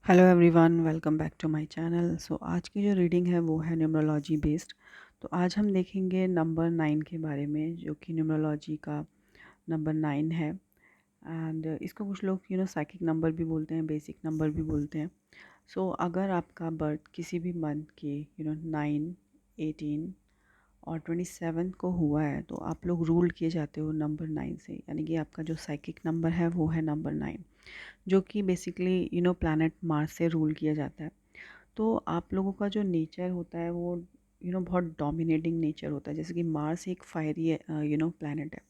Hello everyone, welcome back to my channel. So आज की जो रीडिंग है वो है न्यूमरोलॉजी बेस्ड। तो आज हम देखेंगे नंबर 9 के बारे में, जो कि न्यूमरोलॉजी का नंबर 9 है। एंड इसको कुछ लोग साइकिक नंबर भी बोलते हैं, बेसिक नंबर भी बोलते हैं। सो अगर आपका बर्थ किसी भी मंथ के 9, 18 और 27 को हुआ है तो आप लोग रूल किए जाते हो नंबर 9 से, यानी कि आपका जो साइकिक नंबर है वो है नंबर 9, जो कि बेसिकली प्लैनेट मार्स से रूल किया जाता है। तो आप लोगों का जो नेचर होता है वो बहुत डोमिनेटिंग नेचर होता है। जैसे कि मार्स एक फायरी प्लैनेट है,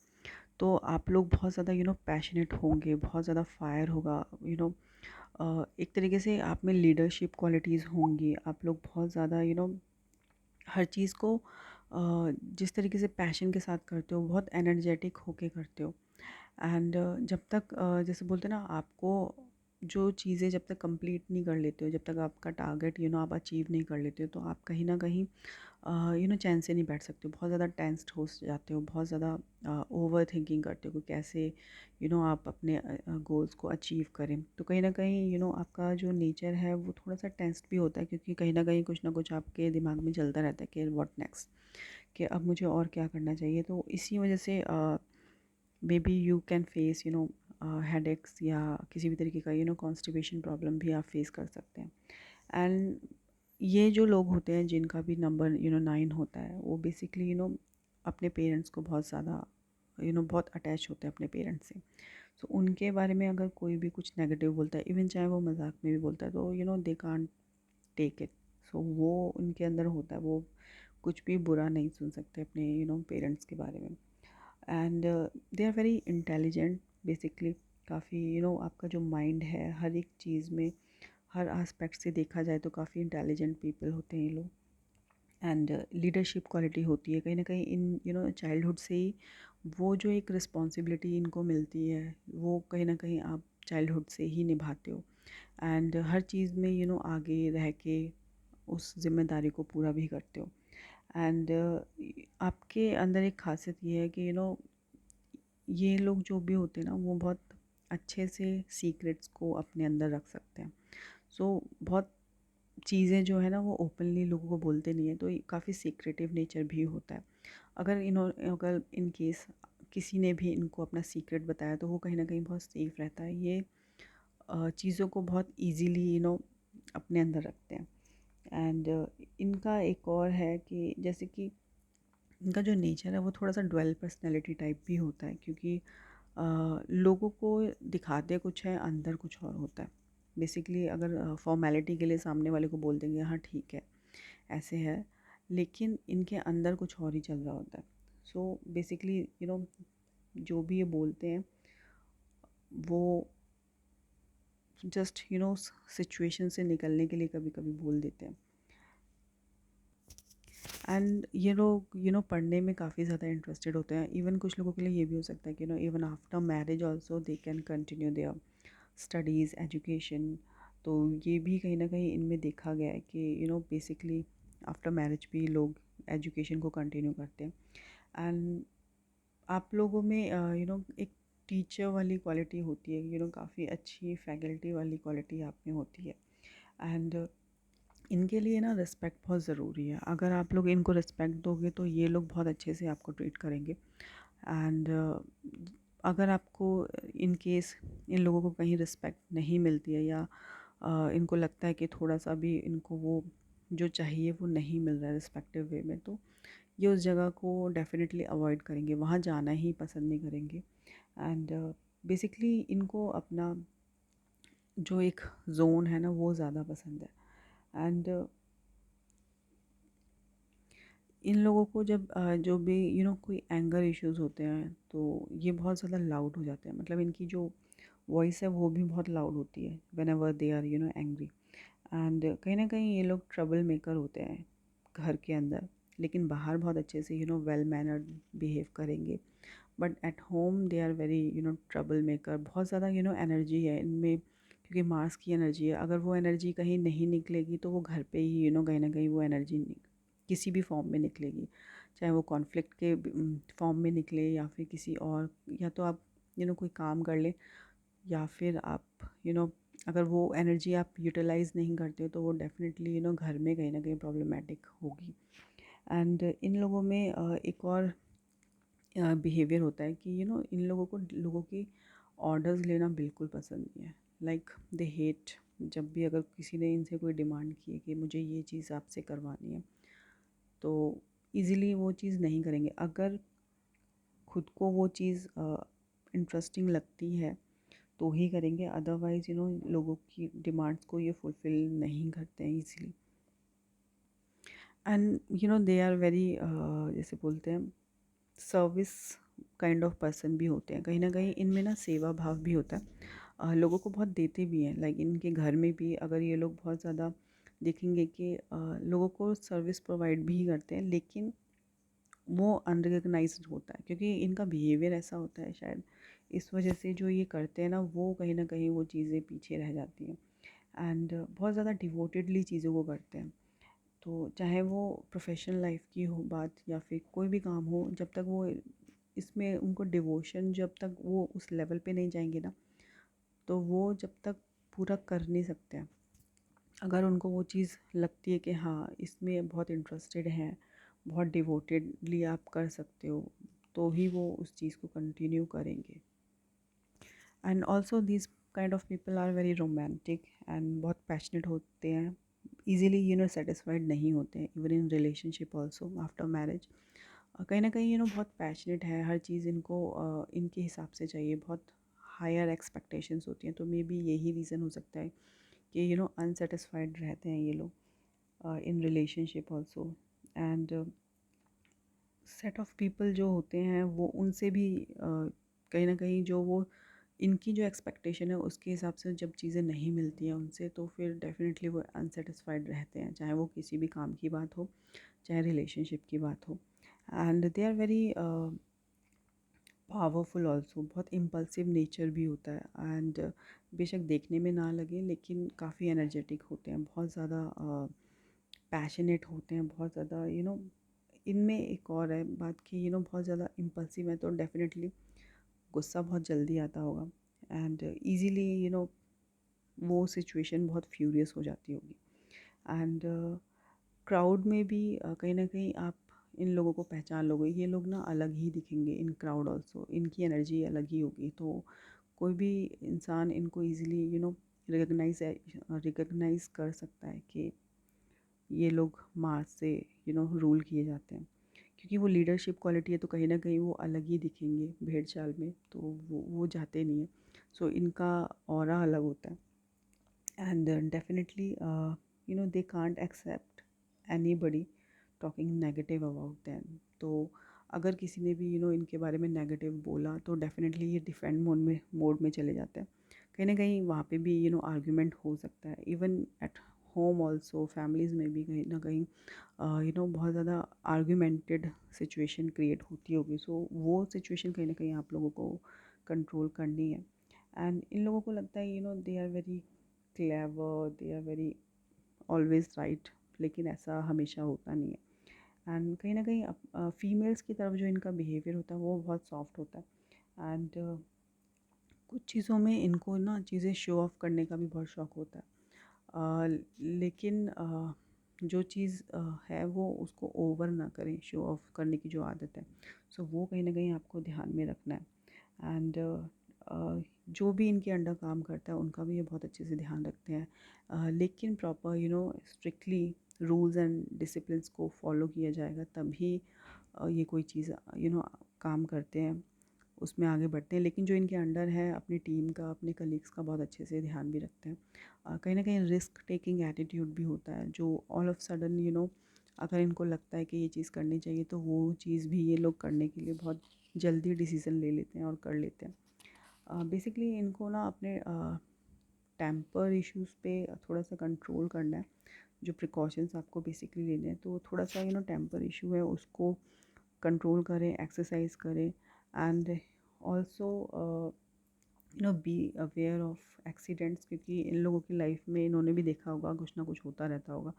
तो आप लोग बहुत ज़्यादा पैशनेट होंगे, बहुत ज़्यादा फायर होगा। एक तरीके से आप में लीडरशिप क्वालिटीज़ होंगी। आप लोग बहुत ज़्यादा हर चीज़ को जिस तरीके से पैशन के साथ करते हो, बहुत एनर्जेटिक होके करते हो। एंड जब तक जैसे बोलते हैं ना, आपको जो चीज़ें जब तक कंप्लीट नहीं कर लेते हो, जब तक आपका टारगेट आप अचीव नहीं कर लेते हो, तो आप कहीं ना कहीं चैन से नहीं बैठ सकते हो। बहुत ज़्यादा टेंस्ड हो जाते हो, बहुत ज़्यादा ओवर थिंकिंग करते हो कि कैसे आप अपने गोल्स को अचीव करें। तो कहीं ना कहीं आपका जो नेचर है वो थोड़ा सा टेंस्ड भी होता है, क्योंकि कहीं ना कुछ आपके दिमाग में चलता रहता है कि व्हाट नेक्स्ट, कि अब मुझे और क्या करना चाहिए। तो इसी वजह से may be you can face headaches, या किसी भी तरीके का कॉन्स्टिपेशन प्रॉब्लम भी आप फेस कर सकते हैं। एंड ये जो लोग होते हैं जिनका भी नंबर 9 होता है, वो बेसिकली अपने पेरेंट्स को बहुत ज़्यादा बहुत अटैच होते हैं अपने पेरेंट्स से। सो उनके बारे में अगर कोई भी कुछ नेगेटिव बोलता है, इवन चाहे वो मजाक में भी बोलता है, तो दे कांट टेक इट। सो वो उनके अंदर होता है, वो कुछ भी बुरा नहीं सुन सकते अपने पेरेंट्स के बारे में। And they are very intelligent basically. काफ़ी आपका जो माइंड है, हर एक चीज़ में, हर आस्पेक्ट से देखा जाए तो काफ़ी इंटेलिजेंट पीपल होते हैं ये लोग। एंड लीडरशिप क्वालिटी होती है कहीं ना कहीं इन चाइल्डहुड से ही। वो जो एक रिस्पॉन्सिबिलिटी इनको मिलती है, वो कहीं ना कहीं आप चाइल्डहुड से ही निभाते हो। एंड हर चीज़ में आगे रह के उस जिम्मेदारी को पूरा भी करते हो। एंड आपके अंदर एक खासियत ये है कि ये लोग जो भी होते हैं ना, वो बहुत अच्छे से सीक्रेट्स को अपने अंदर रख सकते हैं। सो बहुत चीज़ें जो है ना वो ओपनली लोगों को बोलते नहीं है, तो काफ़ी सीक्रेटिव नेचर भी होता है। अगर इन केस किसी ने भी इनको अपना सीक्रेट बताया, तो वो कहीं ना कहीं बहुत सेफ रहता है। ये चीज़ों को बहुत इजीली अपने अंदर रखते हैं। एंड इनका एक और है कि जैसे कि इनका जो नेचर है वो थोड़ा सा डुअल पर्सनैलिटी टाइप भी होता है, क्योंकि लोगों को दिखाते कुछ है, अंदर कुछ और होता है। बेसिकली अगर फॉर्मेलिटी के लिए सामने वाले को बोल देंगे हाँ ठीक है ऐसे है, लेकिन इनके अंदर कुछ और ही चल रहा होता है। सो बेसिकली जो भी ये बोलते हैं वो जस्ट सिचुएशन से निकलने के लिए कभी कभी बोल देते हैं। एंड ये लोग पढ़ने में काफ़ी ज़्यादा इंटरेस्टेड होते हैं। इवन कुछ लोगों के लिए ये भी हो सकता है कि even after marriage also they can continue their studies, education. तो ये भी कहीं ना कहीं इनमें देखा गया है कि बेसिकली आफ्टर मैरिज भी लोग एजुकेशन को कंटिन्यू करते हैं। एंड आप लोगों में एक टीचर वाली क्वालिटी होती है, काफ़ी अच्छी फैकल्टी वाली क्वालिटी आप में होती है। एंड इनके लिए ना रिस्पेक्ट बहुत ज़रूरी है। अगर आप लोग इनको रिस्पेक्ट दोगे तो ये लोग बहुत अच्छे से आपको ट्रीट करेंगे। एंड अगर आपको इन केस इन लोगों को कहीं रिस्पेक्ट नहीं मिलती है, या इनको लगता है कि थोड़ा सा भी इनको वो जो चाहिए वो नहीं मिल रहा है रिस्पेक्टिव वे में, तो ये उस जगह को डेफिनेटली अवॉइड करेंगे, वहाँ जाना ही पसंद नहीं करेंगे। एंड बेसिकली इनको अपना जो एक जोन है ना वो ज़्यादा पसंद है। एंड इन लोगों को जब जो भी कोई एंगर इश्यूज होते हैं, तो ये बहुत ज़्यादा लाउड हो जाते हैं। मतलब इनकी जो वॉइस है वो भी बहुत लाउड होती है whenever they are angry. And कहीं ना कहीं ये लोग ट्रबल मेकर होते हैं घर के अंदर, लेकिन बाहर बहुत अच्छे से वेल मैनर्ड बिहेव करेंगे। But at home they are very trouble maker. बहुत ज़्यादा एनर्जी है इनमें, क्योंकि मार्स की एनर्जी है। अगर वो एनर्जी कहीं नहीं निकलेगी तो वो घर पे ही कहीं ना कहीं वो एनर्जी किसी भी फॉर्म में निकलेगी। चाहे वो कॉन्फ्लिक्ट के फॉर्म में निकले, या फिर किसी और, या तो आप कोई काम कर लें, या फिर आप अगर वो एनर्जी आप यूटिलाइज़ नहीं करते हो तो वो डेफ़िनेटली घर में कहीं न कहीं प्रॉब्लमैटिक होगी। एंड इन लोगों में एक और बिहेवियर होता है कि इन लोगों को लोगों की ऑर्डर्स लेना बिल्कुल पसंद नहीं है। लाइक दे हेट जब भी अगर किसी ने इनसे कोई डिमांड की है कि मुझे ये चीज़ आपसे करवानी है, तो ईज़िली वो चीज़ नहीं करेंगे। अगर खुद को वो चीज़ इंटरेस्टिंग लगती है तो ही करेंगे, अदरवाइज़ लोगों की डिमांड्स को ये फुलफ़िल नहीं करते हैं easily. And they are very जैसे बोलते हैं सर्विस काइंड ऑफ पर्सन भी होते हैं। कहीं न कहीं इनमें ना सेवा भाव भी होता है। लोगों को बहुत देते भी हैं। लाइक इनके घर में भी अगर ये लोग बहुत ज़्यादा देखेंगे कि लोगों को सर्विस प्रोवाइड भी करते हैं, लेकिन वो अनरिकग्नाइज्ड होता है क्योंकि इनका बिहेवियर ऐसा होता है। शायद इस वजह से जो ये करते हैं ना, वो कहीं न कहीं वो चीज़ें पीछे रह जाती हैं। एंड बहुत ज़्यादा डिवोटेडली चीज़ों को करते हैं। तो चाहे वो प्रोफेशनल लाइफ की हो बात या फिर कोई भी काम हो, जब तक वो इसमें उनको डिवोशन, जब तक वो उस लेवल पे नहीं जाएंगे ना, तो वो जब तक पूरा कर नहीं सकते हैं। अगर उनको वो चीज़ लगती है कि हाँ इसमें बहुत इंटरेस्टेड हैं, बहुत डिवोटेडली आप कर सकते हो, तो ही वो उस चीज़ को कंटिन्यू करेंगे। And also this kind of people are very romantic and बहुत पैशनेट होते हैं, ईजिली सेटिस्फाइड नहीं होते हैं, even in relationship also after marriage. कहीं ना कहीं बहुत पैशनेट है, हर चीज़ इनको इनके हिसाब से चाहिए, बहुत हायर एक्सपेक्टेशंस होती हैं। तो मे बी यही रीज़न हो सकता है कि अनसेटिस्फाइड रहते हैं ये लोग इन relationship also. And set of people जो होते हैं वो उनसे भी कहीं ना कहीं जो वो इनकी जो एक्सपेक्टेशन है उसके हिसाब से जब चीज़ें नहीं मिलती हैं उनसे, तो फिर डेफिनेटली वो अनसेटिस्फाइड रहते हैं, चाहे वो किसी भी काम की बात हो, चाहे रिलेशनशिप की बात हो। And they are very powerful also, बहुत इम्पल्सिव नेचर भी होता है। एंड बेशक देखने में ना लगे लेकिन काफ़ी एनर्जेटिक होते हैं, बहुत ज़्यादा पैशनेट होते हैं, बहुत ज़्यादा इनमें एक और है बात कि बहुत ज़्यादा इम्पल्सिव है, तो डेफिनेटली गुस्सा बहुत जल्दी आता होगा। एंड ईज़िली वो सिचुएशन बहुत फ्यूरियस हो जाती होगी। एंड क्राउड में भी कहीं ना कहीं आप इन लोगों को पहचान लोगे, ये लोग ना अलग ही दिखेंगे इन क्राउड ऑल्सो, इनकी एनर्जी अलग ही होगी। तो कोई भी इंसान इनको ईज़िली रिकग्नाइज कर सकता है कि ये लोग मार्स से रूल किए जाते हैं, क्योंकि वो लीडरशिप क्वालिटी है, तो कहीं ना कहीं वो अलग ही दिखेंगे भेड़ चाल में, तो वो जाते नहीं हैं। सो इनका ऑरा अलग होता है। And definitely they can't accept anybody talking negative about them. तो अगर किसी ने भी इनके बारे में नेगेटिव बोला तो डेफिनेटली ये डिफेंड मोड में चले जाते हैं। कहीं ना कहीं वहाँ पे भी आर्ग्यूमेंट हो सकता है, even at home also, families में भी कहीं ना कहीं बहुत ज़्यादा आर्ग्यूमेंटेड सिचुएशन क्रिएट होती होगी। सो वो सिचुएशन कहीं ना कहीं आप लोगों को कंट्रोल करनी है। एंड इन लोगों को लगता है they are very clever, they are very always right, लेकिन ऐसा हमेशा होता नहीं है। एंड कहीं ना कहीं फीमेल्स की तरफ जो इनका बिहेवियर होता है वो बहुत सॉफ्ट होता है। एंड कुछ चीज़ों में इनको ना चीज़ें शो ऑफ करने का भी बहुत शौक होता है। लेकिन जो चीज़ है वो उसको ओवर ना करें, शो ऑफ करने की जो आदत है, सो वो कहीं ना कहीं आपको ध्यान में रखना है। एंड जो भी इनके अंडर काम करता है उनका भी ये बहुत अच्छे से ध्यान रखते हैं। लेकिन proper strictly rules and disciplines को फॉलो किया जाएगा तभी ये कोई चीज़ काम करते हैं, उसमें आगे बढ़ते हैं। लेकिन जो इनके अंडर है अपनी टीम का, अपने कलीग्स का बहुत अच्छे से ध्यान भी रखते हैं। कहीं ना कहीं रिस्क टेकिंग एटीट्यूड भी होता है, जो ऑल ऑफ सडन अगर इनको लगता है कि ये चीज़ करनी चाहिए तो वो चीज़ भी ये लोग करने के लिए बहुत जल्दी डिसीज़न ले लेते हैं और कर लेते हैं। बेसिकली इनको ना अपने टेम्पर इश्यूज़ पे थोड़ा सा कंट्रोल करना है। जो प्रिकॉशंस आपको बेसिकली लेने हैं, तो थोड़ा सा टेम्पर इशू है उसको कंट्रोल करें, एक्सरसाइज करें। And also be aware of accidents, क्योंकि इन लोगों की लाइफ में इन्होंने भी देखा होगा कुछ ना कुछ होता रहता होगा।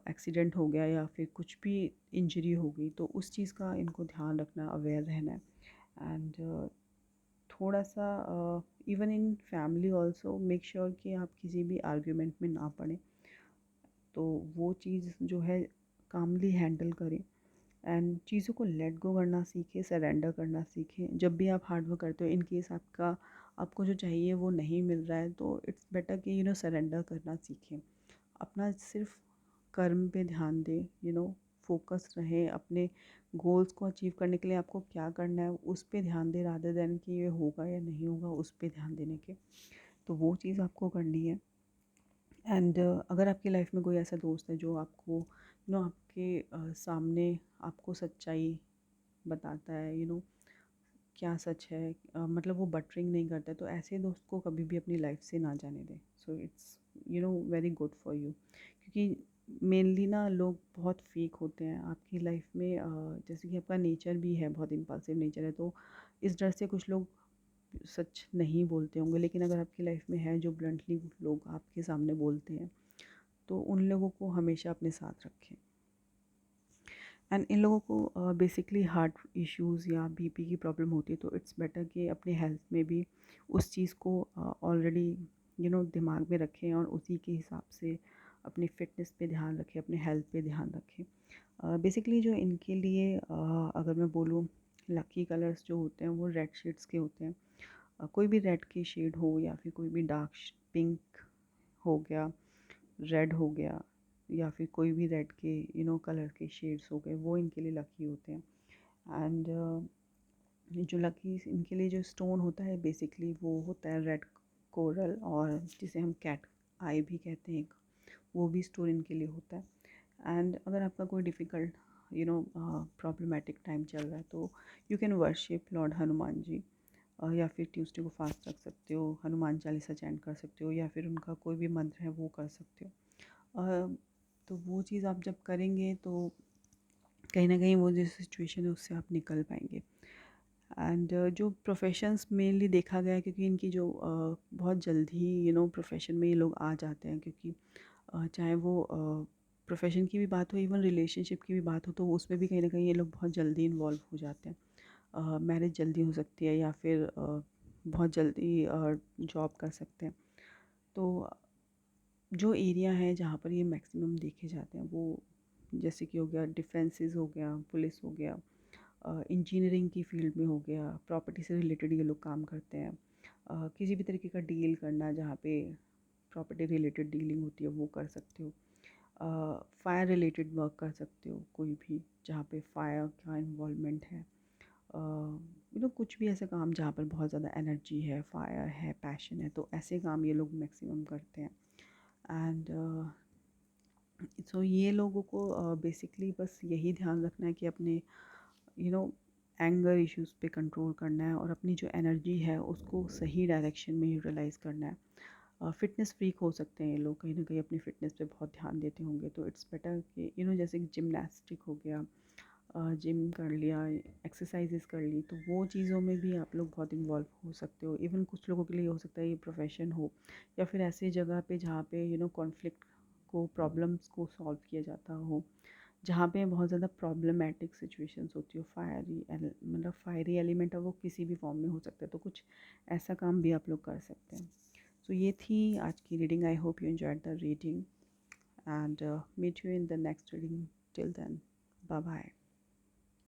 एक्सीडेंट हो गया या फिर कुछ भी इंजरी हो गई, तो उस चीज़ का इनको ध्यान रखना, अवेयर रहना है। एंड थोड़ा सा even in family also make sure कि आप किसी भी आर्ग्यूमेंट में ना पड़ें, तो वो चीज़ जो है कामली हैंडल करें एंड चीज़ों को लेट गो करना सीखें, सरेंडर करना सीखें। जब भी आप हार्ड वर्क करते हो, इन केस आपको जो चाहिए वो नहीं मिल रहा है, तो इट्स बेटर कि सरेंडर करना सीखें। अपना सिर्फ कर्म पे ध्यान दें, फोकस रहें अपने गोल्स को अचीव करने के लिए। आपको क्या करना है उस पे ध्यान दें, रादर देन कि ये होगा या नहीं होगा उस पे ध्यान देने के। तो वो चीज़ आपको करनी है। एंड अगर आपकी लाइफ में कोई ऐसा दोस्त है जो आपको आपके सामने आपको सच्चाई बताता है, क्या सच है, मतलब वो बटरिंग नहीं करता है, तो ऐसे दोस्त को कभी भी अपनी लाइफ से ना जाने दें। So it's very good for you, क्योंकि मेनली ना लोग बहुत फेक होते हैं आपकी लाइफ में। जैसे कि आपका नेचर भी है, बहुत इम्पल्सिव नेचर है, तो इस डर से कुछ लोग सच नहीं बोलते होंगे। लेकिन अगर आपकी लाइफ में है जो ब्लंटली लोग आपके सामने बोलते हैं, तो उन लोगों को हमेशा अपने साथ रखें। एंड इन लोगों को बेसिकली हार्ट इश्यूज़ या बीपी की प्रॉब्लम होती है, तो इट्स बेटर कि अपने हेल्थ में भी उस चीज़ को ऑलरेडी दिमाग में रखें और उसी के हिसाब से अपनी फ़िटनेस पे ध्यान रखें, अपने हेल्थ पे ध्यान रखें। बेसिकली जो इनके लिए अगर मैं बोलूँ, लकी कलर्स जो होते हैं वो रेड शेड्स के होते हैं। कोई भी रेड की शेड हो या फिर कोई भी डार्क पिंक हो गया, रेड हो गया, या फिर कोई भी रेड के कलर के शेड्स हो गए, वो इनके लिए लकी होते हैं। एंड जो लकी इनके लिए जो स्टोन होता है बेसिकली वो होता है रेड कोरल, और जिसे हम कैट आई भी कहते हैं, वो भी स्टोन इनके लिए होता है। एंड अगर आपका कोई डिफ़िकल्ट प्रॉब्लमेटिक टाइम चल रहा है, तो you can worship Lord Hanuman ji, या फिर ट्यूसडे को फास्ट रख सकते हो, हनुमान चालीसा चैंट कर सकते हो, या फिर उनका कोई भी मंत्र है वो कर सकते हो। तो वो चीज़ आप जब करेंगे तो कहीं ना कहीं वो जो सिचुएशन है उससे आप निकल पाएंगे। एंड जो प्रोफेशंस मेनली देखा गया है, क्योंकि इनकी जो बहुत जल्दी ही प्रोफेशन में ये लोग आ जाते हैं, क्योंकि चाहे वो प्रोफेशन की भी बात हो, इवन रिलेशनशिप की भी बात हो, तो उसमें भी कहीं ना कहीं ये लोग बहुत जल्दी इन्वॉल्व हो जाते हैं। मैरिज जल्दी हो सकती है, या फिर बहुत जल्दी जॉब कर सकते हैं। तो जो एरिया है जहाँ पर ये मैक्सिमम देखे जाते हैं, वो जैसे कि हो गया डिफेंसेस, हो गया पुलिस, हो गया इंजीनियरिंग की फील्ड में, हो गया प्रॉपर्टी से रिलेटेड ये लोग काम करते हैं। किसी भी तरीके का डील करना जहाँ पे प्रॉपर्टी रिलेटेड डीलिंग होती है वो कर सकते हो। फायर रिलेटेड वर्क कर सकते हो, कोई भी जहाँ पे फायर का इन्वॉल्वमेंट है। कुछ भी ऐसे काम जहाँ पर बहुत ज़्यादा एनर्जी है, फायर है, पैशन है, तो ऐसे काम ये लोग मैक्सिमम करते हैं। एंड सो ये लोगों को बेसिकली बस यही ध्यान रखना है कि अपने यू नो एंगर इश्यूज़ पे कंट्रोल करना है, और अपनी जो एनर्जी है उसको सही डायरेक्शन में यूटिलाइज़ करना है। फ़िटनेस फ्रीक हो सकते हैं ये लोग, कहीं ना कहीं अपनी फ़िटनेस पे बहुत ध्यान देते होंगे, तो इट्स बेटर कि जैसे कि जिमनास्टिक हो गया, जिम कर लिया, एक्सरसाइजेस कर ली, तो वो चीज़ों में भी आप लोग बहुत इन्वॉल्व हो सकते हो। इवन कुछ लोगों के लिए हो सकता है ये प्रोफेशन हो, या फिर ऐसे जगह पे जहाँ पे कॉन्फ्लिक्ट को, प्रॉब्लम्स को सॉल्व किया जाता हो, जहाँ पे बहुत ज़्यादा प्रॉब्लमेटिक सिचुएशंस होती हो, मतलब फायरी एलिमेंट है वो किसी भी फॉर्म में हो सकता है, तो कुछ ऐसा काम भी आप लोग कर सकते हैं। सो ये थी आज की reading. I hope you enjoyed the reading and meet you in the next reading. Till then, bye bye.